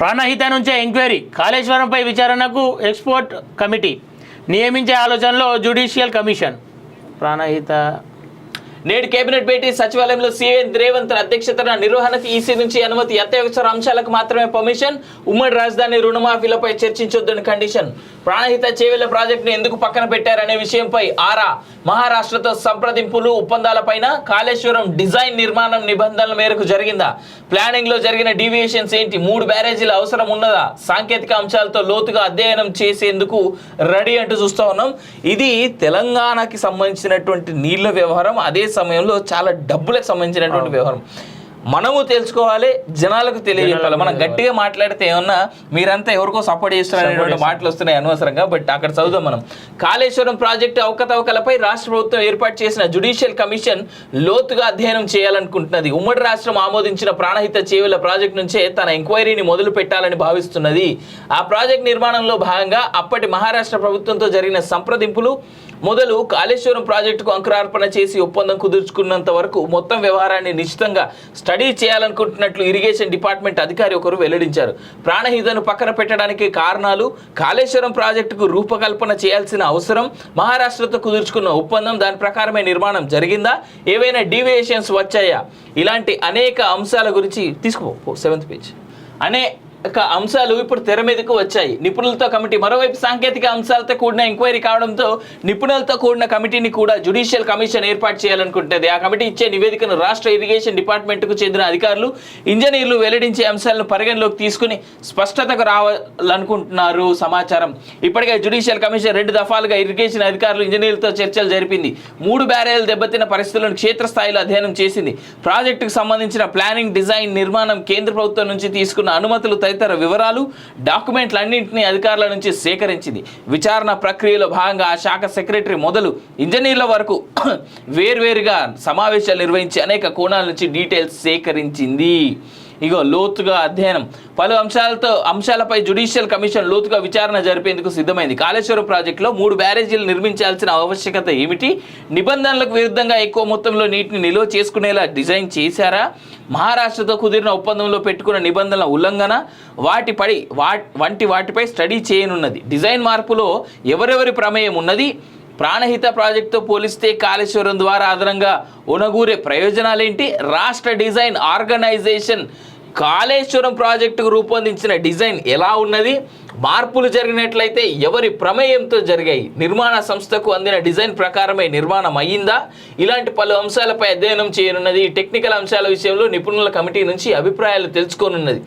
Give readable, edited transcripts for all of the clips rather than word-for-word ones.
ప్రాణహిత నుంచే ఎంక్వైరీ, కాళేశ్వరంపై విచారణకు expert committee నియమించే ఆలోచనలో జ్యుడిషియల్ కమిషన్. ప్రాణహిత నేడు కేబినెట్ భేటీ, సచివాలయంలో సీఎం రేవంత్ అధ్యక్షతన నిర్వహణకు ఈసీ నుంచి అనుమతి, అత్యవసర అంశాలకు మాత్రమే పర్మిషన్, ఉమ్మడి రాజధాని రుణమాఫీలపై చర్చించొద్దని కండిషన్, ప్రాణహిత చేవెళ్ల ప్రాజెక్టును ఎందుకు పక్కన పెట్టారనే విషయంపై ఆరా, మహారాష్ట్రతో సంప్రదింపులు, ఒప్పందాలపైన, కాళేశ్వరం డిజైన్ నిర్మాణం నిబంధనల మేరకు జరిగిందా, ప్లానింగ్ లో జరిగిన డీవియేషన్స్ ఏంటి, 3 బ్యారేజీల అవసరం ఉన్నదా, సాంకేతిక అంశాలతో లోతుగా అధ్యయనం చేసేందుకు రెడీ అంటూ చూస్తూ ఉన్నాం. ఇది తెలంగాణకి సంబంధించినటువంటి నీళ్ల వ్యవహారం, అదే సమయంలో చాలా డబ్బులకు సంబంధించినటువంటి వ్యవహారం. మనము తెలుసుకోవాలి, జనాలకు తెలియజేయాలి. మనం గట్టిగా మాట్లాడితే ఏమన్నా మీరంతా ఎవరికో సపోర్ట్ చేస్తున్నారనేటువంటి మాటలు వస్తున్నాయి అనవసరంగా. బట్ అక్కడ చదువుదాం మనం. కాళేశ్వరం ప్రాజెక్టు అవకతవకలపై రాష్ట్ర ప్రభుత్వం ఏర్పాటు చేసిన జ్యుడిషియల్ కమిషన్ లోతుగా అధ్యయనం చేయాలనుకుంటున్నది. ఉమ్మడి రాష్ట్రం ఆమోదించిన ప్రాణహిత చేవెళ్ల ప్రాజెక్టు నుంచే తన ఎంక్వైరీని మొదలు పెట్టాలని భావిస్తున్నది. ఆ ప్రాజెక్ట్ నిర్మాణంలో భాగంగా అప్పటి మహారాష్ట్ర ప్రభుత్వంతో జరిగిన సంప్రదింపులు మొదలు కాళేశ్వరం ప్రాజెక్టుకు అంకురార్పణ చేసి ఒప్పందం కుదుర్చుకున్నంత వరకు మొత్తం వ్యవహారాన్ని నిశ్చితంగా స్టడీ చేయాలనుకుంటున్నట్లు ఇరిగేషన్ డిపార్ట్మెంట్ అధికారి ఒకరు వెల్లడించారు. ప్రాణహితను పక్కన పెట్టడానికి కారణాలు, కాళేశ్వరం ప్రాజెక్టుకు రూపకల్పన చేయాల్సిన అవసరం, మహారాష్ట్రతో కుదుర్చుకున్న ఒప్పందం, దాని ప్రకారమే నిర్మాణం జరిగిందా, ఏవైనా డీవియేషన్స్ వచ్చాయా, ఇలాంటి అనేక అంశాల గురించి తీసుకో 7th పేజ్ అంశాలు ఇప్పుడు తెర మీదకు వచ్చాయి. నిపుణులతో కమిటీ, మరోవైపు సాంకేతిక అంశాలతో కూడిన ఎంక్వైరీ కావడంతో నిపుణులతో కూడిన కమిటీని కూడా జ్యుడిషియల్ కమిషన్ ఏర్పాటు చేయాలనుకుంటుంది. ఆ కమిటీ ఇచ్చే నివేదికను రాష్ట్ర ఇరిగేషన్ డిపార్ట్మెంట్కు చెందిన అధికారులు, ఇంజనీర్లు వెల్లడించే అంశాలను పరిగణలోకి తీసుకుని స్పష్టతకు రావాలనుకుంటున్నారు సమాచారం. ఇప్పటికే జ్యుడిషియల్ కమిషన్ 2 దఫాలుగా ఇరిగేషన్ అధికారులు, ఇంజనీర్లతో చర్చలు జరిపింది. 3 బ్యారేజీలు దెబ్బతిన్న పరిస్థితులను క్షేత్రస్థాయిలో అధ్యయనం చేసింది. ప్రాజెక్టుకు సంబంధించిన ప్లానింగ్, డిజైన్, నిర్మాణం, కేంద్ర ప్రభుత్వం నుంచి తీసుకున్న అనుమతులు తదితర వివరాలు, డాక్యుమెంట్లన్నింటినీ అధికారుల నుంచి సేకరించింది. విచారణ ప్రక్రియలో భాగంగా ఆ శాఖ సెక్రటరీ మొదలు ఇంజనీర్ల వరకు వేర్వేరుగా సమావేశాలు నిర్వహించి అనేక కోణాల నుంచి డీటెయిల్స్ సేకరించింది. లోతుగా అధ్యయనం, పలు అంశాలపై జ్యుడిషియల్ కమిషన్ లోతుగా విచారణ జరిపేందుకు సిద్ధమైంది. కాళేశ్వరం ప్రాజెక్టులో 3 బ్యారేజీలు నిర్మించాల్సిన ఆవశ్యకత ఏమిటి, నిబంధనలకు విరుద్ధంగా ఎక్కువ మొత్తంలో నీటిని నిల్వ చేసుకునేలా డిజైన్ చేశారా, మహారాష్ట్రతో కుదిరిన ఒప్పందంలో పెట్టుకున్న నిబంధనల ఉల్లంఘన, వాటిపై స్టడీ చేయనున్నది. డిజైన్ మార్పులో ఎవరెవరి ప్రమేయం ఉన్నది, ప్రాణహిత ప్రాజెక్టుతో పోలిస్తే కాళేశ్వరం ద్వారా అదనంగా ఒనగూరే ప్రయోజనాలేంటి, రాష్ట్ర డిజైన్ ఆర్గనైజేషన్ కాళేశ్వరం ప్రాజెక్టుకు రూపొందించిన డిజైన్ ఎలా ఉన్నది, మార్పులు జరిగినట్లయితే ఎవరి ప్రమేయంతో జరిగాయి, నిర్మాణ సంస్థకు అందిన డిజైన్ ప్రకారమే నిర్మాణం అయ్యిందా, ఇలాంటి పలు అంశాలపై అధ్యయనం చేయనున్నది. టెక్నికల్ అంశాల విషయంలో నిపుణుల కమిటీ నుంచి అభిప్రాయాలు తెలుసుకోనున్నది.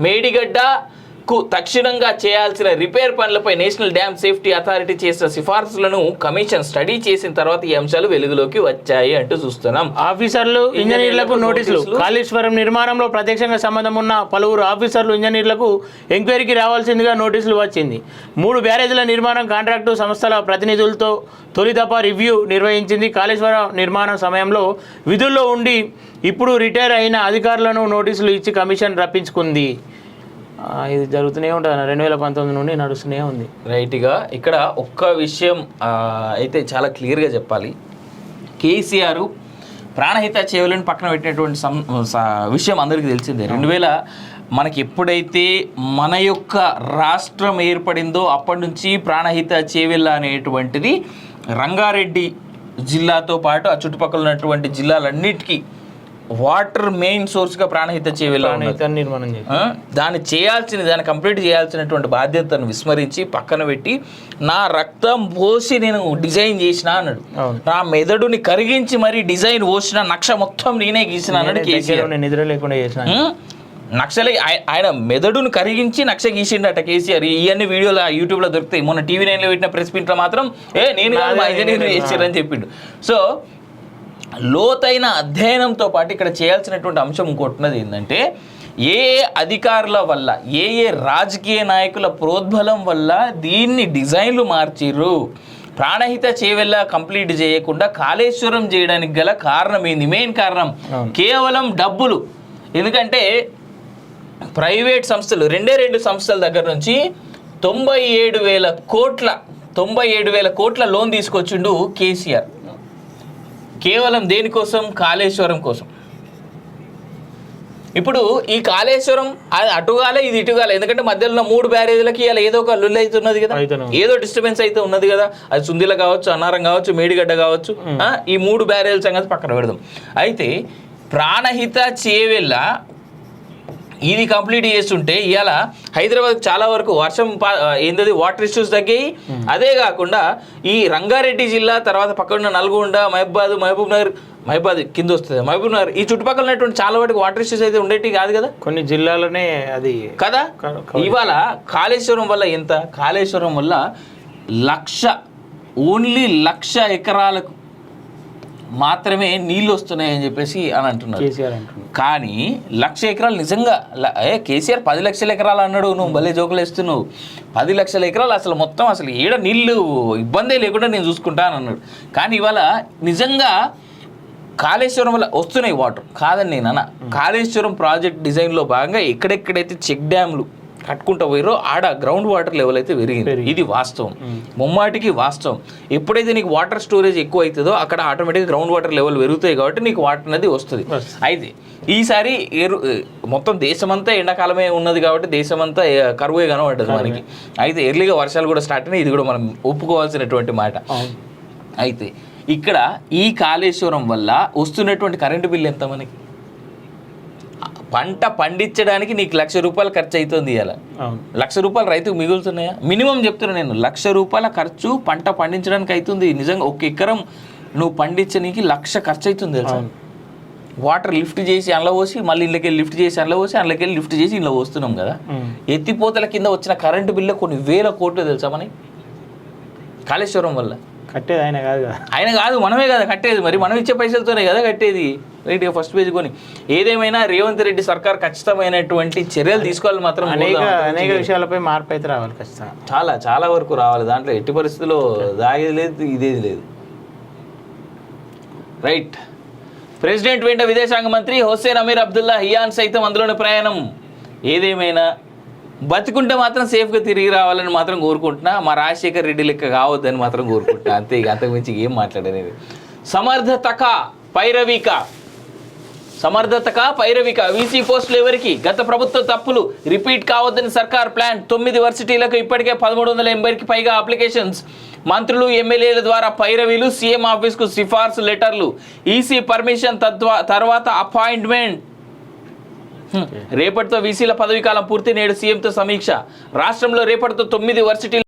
మేడిగడ్డకు తక్షణంగా చేయాల్సిన రిపేర్ పనులపై నేషనల్ డ్యామ్ సేఫ్టీ అథారిటీ చేసిన సిఫార్సులను కమిషన్ స్టడీ చేసిన తర్వాత ఈ అంశాలు వెలుగులోకి వచ్చాయి అంటూ చూస్తున్నాం. ఆఫీసర్లు, ఇంజనీర్లకు నోటీసులు. కాళేశ్వరం నిర్మాణంలో ప్రత్యక్షంగా సంబంధం ఉన్న పలువురు ఆఫీసర్లు, ఇంజనీర్లకు ఎంక్వైరీకి రావాల్సిందిగా నోటీసులు వచ్చింది. 3 బ్యారేజీల నిర్మాణం కాంట్రాక్టు సంస్థల ప్రతినిధులతో తొలి దఫా రివ్యూ నిర్వహించింది. కాళేశ్వరం నిర్మాణం సమయంలో విధుల్లో ఉండి ఇప్పుడు రిటైర్ అయిన అధికారులను నోటీసులు ఇచ్చి కమిషన్ రప్పించుకుంది. ఇది జరుగుతూనే ఉంటుంది, 2019 నుండి నడుస్తూనే ఉంది. రైట్గా ఇక్కడ ఒక్క విషయం అయితే చాలా క్లియర్గా చెప్పాలి. కేసీఆర్ ప్రాణహిత చేవెళ్లను పక్కన పెట్టినటువంటి విషయం అందరికీ తెలిసిందే. 2000 మనకి ఎప్పుడైతే మన యొక్క రాష్ట్రం ఏర్పడిందో అప్పటి నుంచి ప్రాణహిత చేవెళ్ళ అనేటువంటిది రంగారెడ్డి జిల్లాతో పాటు ఆ చుట్టుపక్కల ఉన్నటువంటి జిల్లాలన్నిటికీ వాటర్ మెయిన్ సోర్స్గా ప్రాణహిత చేవెళ్ళ నిర్మాణం దాన్ని కంప్లీట్ చేయాల్సినటువంటి బాధ్యతను విస్మరించి పక్కన పెట్టి నా రక్తం పోసి నేను డిజైన్ చేసిన అన్నాడు. నా మెదడుని కరిగించి మరి డిజైన్ పోసిన, నక్ష మొత్తం నేనే గీసిన అన్నాడు కేసీఆర్. నిద్ర లేకుండా చేసిన నక్షలే ఆయన మెదడును కరిగించి నక్ష గీసిండట కేసీఆర్. ఇవన్నీ వీడియోలు యూట్యూబ్లో దొరుకుతాయి. మొన్న TV9లో పెట్టిన ప్రెస్ మీట్లో మాత్రం నేను కాదు మా ఇంజనీర్ చేసారని చెప్పిండు. సో లోతైన అధ్యయనంతో పాటు ఇక్కడ చేయాల్సినటువంటి అంశం ఇంకొట్టున్నది ఏంటంటే, ఏ అధికారుల వల్ల, ఏ రాజకీయ నాయకుల ప్రోద్బలం వల్ల దీన్ని డిజైన్లు మార్చిర్రు, ప్రాణహిత చేవెళ్ళ కంప్లీట్ చేయకుండా కాళేశ్వరం చేయడానికి గల కారణం ఏంది? మెయిన్ కారణం కేవలం డబ్బులు. ఎందుకంటే ప్రైవేట్ సంస్థలు 2 సంస్థల దగ్గర నుంచి 97,000 కోట్ల లోన్ తీసుకొచ్చిండు కేసీఆర్. కేవలం దేనికోసం? కాళేశ్వరం కోసం. ఇప్పుడు ఈ కాళేశ్వరం అది అటుగాలే ఇది ఇటుగాలే, ఎందుకంటే మధ్యలో ఉన్న 3 బ్యారేజీలకి ఇలా ఏదో ఒక లుల్ అయితే ఉన్నది కదా, ఏదో డిస్టర్బెన్స్ అయితే ఉన్నది కదా. అది సుందిల కావచ్చు, అన్నారం కావచ్చు, మేడిగడ్డ కావచ్చు. ఈ 3 బ్యారేజీల సంగతి పక్కన పెడదాం. అయితే ప్రాణహిత చేవెళ్ళ ఇది కంప్లీట్ చేస్తుంటే ఇవాళ హైదరాబాద్ చాలా వరకు వర్షం ఏంటది వాటర్ ఇష్యూస్ తగ్గాయి. అదే కాకుండా ఈ రంగారెడ్డి జిల్లా తర్వాత పక్కన నల్గొండ, మహబూబ్ కింద వస్తుంది, మహబూబ్ నగర్ ఈ చుట్టుపక్కల ఉన్నటువంటి చాలా వరకు వాటర్ ఇష్యూస్ అయితే ఉండేవి కాదు కదా, కొన్ని జిల్లాలోనే అది కదా. ఇవాళ కాళేశ్వరం వల్ల ఎంత, కాళేశ్వరం వల్ల ఓన్లీ 1,00,000 ఎకరాలకు మాత్రమే నీళ్ళు వస్తున్నాయని చెప్పేసి అని అంటున్నారు. కానీ 1,00,000 ఎకరాలు నిజంగా కేసీఆర్ 10 లక్షల ఎకరాలు అన్నాడు. నువ్వు భలే జోకులు వేస్తున్నావు. 10 లక్షల ఎకరాలు అసలు మొత్తం అసలు ఏడ నీళ్ళు ఇబ్బందే లేకుండా నేను చూసుకుంటాను అన్నాడు. కానీ ఇవాళ నిజంగా కాళేశ్వరం వల్ల వస్తున్నాయి వాటర్ కాదని నేను అన్న. కాళేశ్వరం ప్రాజెక్ట్ డిజైన్లో భాగంగా ఎక్కడెక్కడైతే చెక్ డ్యామ్లు కట్టుకుంటూ పోయారో ఆడ గ్రౌండ్ వాటర్ లెవెల్ అయితే పెరిగింది. ఇది వాస్తవం, ముమ్మాటికి వాస్తవం. ఎప్పుడైతే నీకు వాటర్ స్టోరేజ్ ఎక్కువ అవుతుందో అక్కడ ఆటోమేటిక్గా గ్రౌండ్ వాటర్ లెవెల్ పెరుగుతాయి కాబట్టి నీకు వాటర్ అనేది వస్తుంది. అయితే ఈసారి మొత్తం దేశమంతా ఎండాకాలమే ఉన్నది కాబట్టి దేశమంతా కరువే కనబడ్డది మనకి. అయితే ఎర్లీగా వర్షాలు కూడా స్టార్ట్ అయినాయి, ఇది కూడా మనం ఒప్పుకోవాల్సినటువంటి మాట. అయితే ఇక్కడ ఈ కాళేశ్వరం వల్ల వస్తున్నటువంటి కరెంటు బిల్లు ఎంత మనకి? పంట పండించడానికి నీకు 1,00,000 రూపాయలు ఖర్చు అవుతుంది. ఇలా 1,00,000 రూపాయలు రైతుకు మిగులుతున్నాయా? మినిమం చెప్తున్నా నేను, 1,00,000 రూపాయల ఖర్చు పంట పండించడానికి అవుతుంది. నిజంగా 1 ఎకరం నువ్వు పండించడానికి 1,00,000 ఖర్చు అవుతుంది తెలుసా. వాటర్ లిఫ్ట్ చేసి అందులో పోసి మళ్ళీ ఇళ్ళకెళ్ళి లిఫ్ట్ చేసి అందులో పోసి అందులోకెళ్ళి లిఫ్ట్ చేసి ఇంట్లో వస్తున్నాం కదా. ఎత్తిపోతల కింద వచ్చిన కరెంటు బిల్లు కొన్ని వేల కోట్లు తెలుసా మనకి కాళేశ్వరం వల్ల. కట్టేది ఆయన కాదు కదా, ఆయన కాదు మనమే కదా కట్టేది. మరి మనం ఇచ్చే పైసలతోనే కదా కట్టేది. రైట్, ఫస్ట్ పేజ్ కొని ఏదేమైనా రేవంత్ రెడ్డి సర్కార్ ఖచ్చితమైనటువంటి చర్యలు తీసుకోవాలి. మాత్రం అనేక విషయాలపై మార్పు అయితే రావాలి ఖచ్చితంగా, చాలా చాలా వరకు రావాలి. దాంట్లో ఎట్టి పరిస్థితుల్లో దాగేది లేదు, ఇదేది లేదు. రైట్, ప్రెసిడెంట్ వెంట విదేశాంగ మంత్రి హుస్సేన్ అమీర్ అబ్దుల్లా హియాన్ సైతం అందులోని ప్రయాణం. ఏదేమైనా బతుకుంటే మాత్రం సేఫ్గా తిరిగి రావాలని మాత్రం కోరుకుంటున్నా. మా రాజశేఖర్ రెడ్డి లెక్క కావద్దని మాత్రం కోరుకుంటున్నా. అంతే, ఇక అంతకుమించి ఏం మాట్లాడలేదు. సమర్థతక పైరవిక వీసీ పోస్టులు ఎవరికి? గత ప్రభుత్వ తప్పులు రిపీట్ కావద్దని సర్కార్ ప్లాన్. 9 వర్సిటీలకు ఇప్పటికే 1,380కి పైగా అప్లికేషన్స్. మంత్రులు ఎమ్మెల్యేల ద్వారా పైరవీలు, సీఎం ఆఫీస్కు సిఫార్సు లెటర్లు, ఈసీ పర్మిషన్ తర్వాత అపాయింట్మెంట్. రేపటితో వీసీల పదవీకాలం పూర్తి. నేడు సీఎంతో సమీక్ష. రాష్ట్రంలో రేపటితో 9 వర్సిటీలు